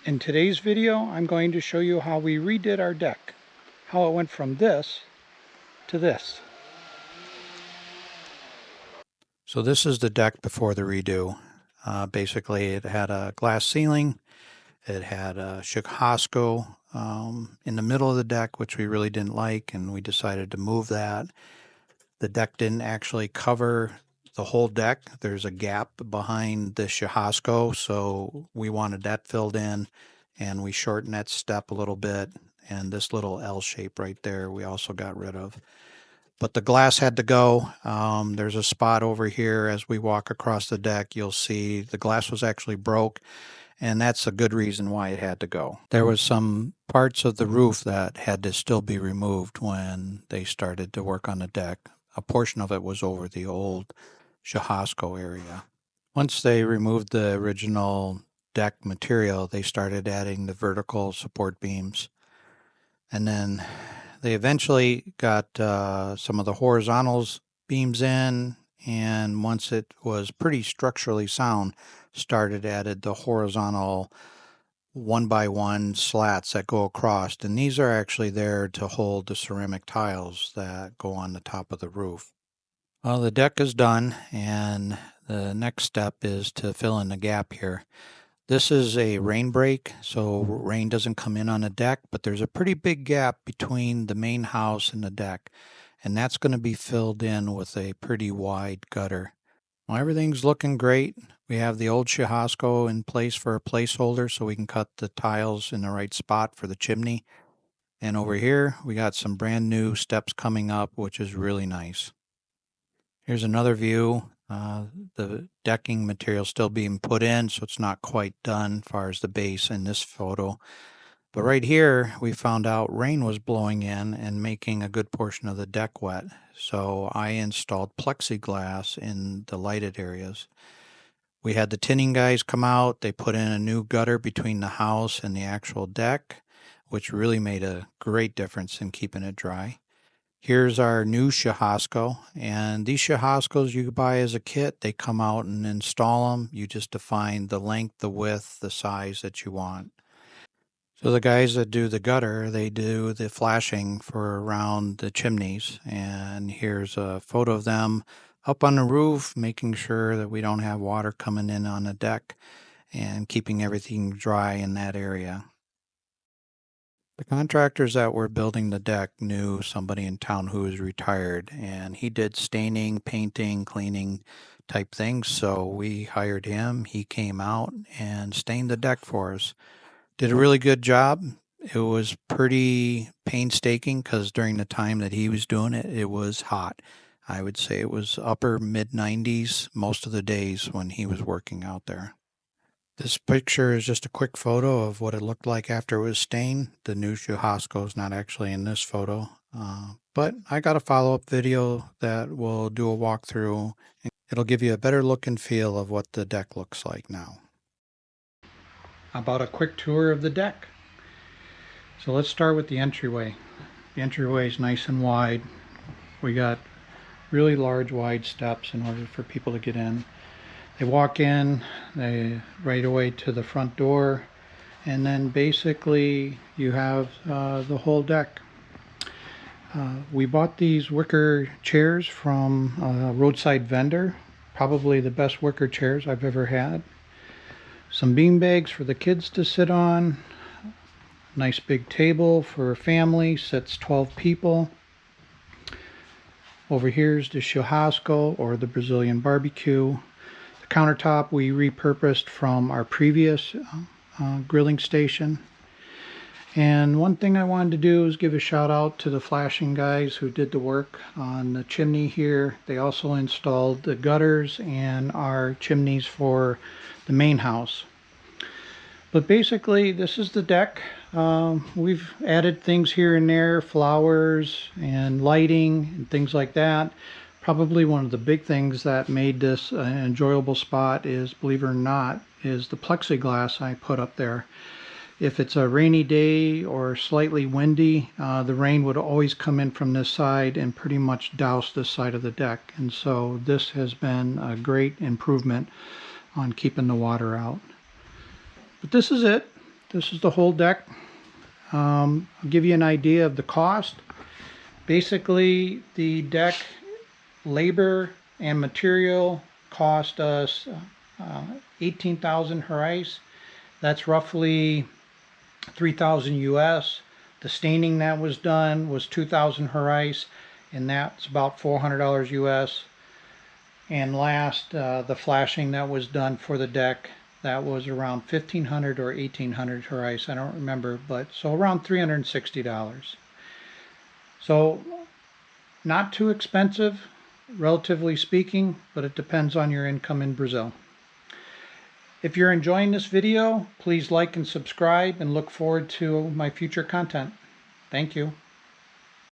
In today's video, I'm going to show you how we redid our deck, how it went from this to this. So this is the deck before the redo. Basically, it had a glass ceiling, it had a Churrasco in the middle of the deck, which we really didn't like, and we decided to move that. The deck didn't actually cover the whole deck. There's a gap behind the Churrasco, so we wanted that filled in, and we shortened that step a little bit, and this little L shape right there we also got rid of. But the glass had to go. There's a spot over here as we walk across the deck. You'll see the glass was actually broke, and that's a good reason why it had to go. There was some parts of the roof that had to still be removed when they started to work on the deck. A portion of it was over the old Churrasco area. Once they removed the original deck material, they started adding the vertical support beams. And then they eventually got some of the horizontal beams in, and once it was pretty structurally sound, added the horizontal 1x1 slats that go across, and these are actually there to hold the ceramic tiles that go on the top of the roof. Well, the deck is done, and the next step is to fill in the gap here. This is a rain break, so rain doesn't come in on the deck, but there's a pretty big gap between the main house and the deck, and that's going to be filled in with a pretty wide gutter. Well, everything's looking great. We have the old Churrasco in place for a placeholder so we can cut the tiles in the right spot for the chimney. And over here, we got some brand new steps coming up, which is really nice. Here's another view. The decking material still being put in, so it's not quite done as far as the base in this photo. But right here, we found out rain was blowing in and making a good portion of the deck wet. So I installed plexiglass in the lighted areas. We had the tinning guys come out. They put in a new gutter between the house and the actual deck, which really made a great difference in keeping it dry. Here's our new Churrasco, and these Churrascos you buy as a kit. They come out and install them. You just define the length, the width, the size that you want. So the guys that do the gutter, they do the flashing for around the chimneys, and here's a photo of them up on the roof, making sure that we don't have water coming in on the deck and keeping everything dry in that area. The contractors that were building the deck knew somebody in town who was retired, and he did staining, painting, cleaning type things, so we hired him. He came out and stained the deck for us. Did a really good job. It was pretty painstaking because during the time that he was doing it, it was hot. I would say it was upper mid-90s most of the days when he was working out there. This picture is just a quick photo of what it looked like after it was stained. The new Churrasco is not actually in this photo, but I got a follow-up video that will do a walkthrough. It'll give you a better look and feel of what the deck looks like now. About a quick tour of the deck. So let's start with the entryway. The entryway is nice and wide. We got really large wide steps in order for people to get in. They walk in, they right away to the front door, and then basically you have the whole deck. We bought these wicker chairs from a roadside vendor, probably the best wicker chairs I've ever had. Some bean bags for the kids to sit on. Nice big table for a family, sits 12 people. Over here's the Churrasco, or the Brazilian barbecue. The countertop we repurposed from our previous grilling station. And one thing I wanted to do is give a shout out to the flashing guys who did the work on the chimney here. They also installed the gutters and our chimneys for the main house. But basically this is the deck. We've added things here and there, flowers and lighting and things like that. Probably one of the big things that made this an enjoyable spot is, believe it or not, is the plexiglass I put up there. If it's a rainy day or slightly windy, the rain would always come in from this side and pretty much douse this side of the deck. And so this has been a great improvement on keeping the water out. But this is it. this is the whole deck. I'll give you an idea of the cost. Basically, the deck labor and material cost us 18,000 Harais. That's roughly 3,000 US. The staining that was done was 2,000 Harais, and that's about $400 US. And last, the flashing that was done for the deck, that was around 1,500 or 1,800 Harais. I don't remember, but so around $360. So not too expensive, relatively speaking, but it depends on your income in Brazil. If you're enjoying this video, please like and subscribe, and look forward to my future content. Thank you.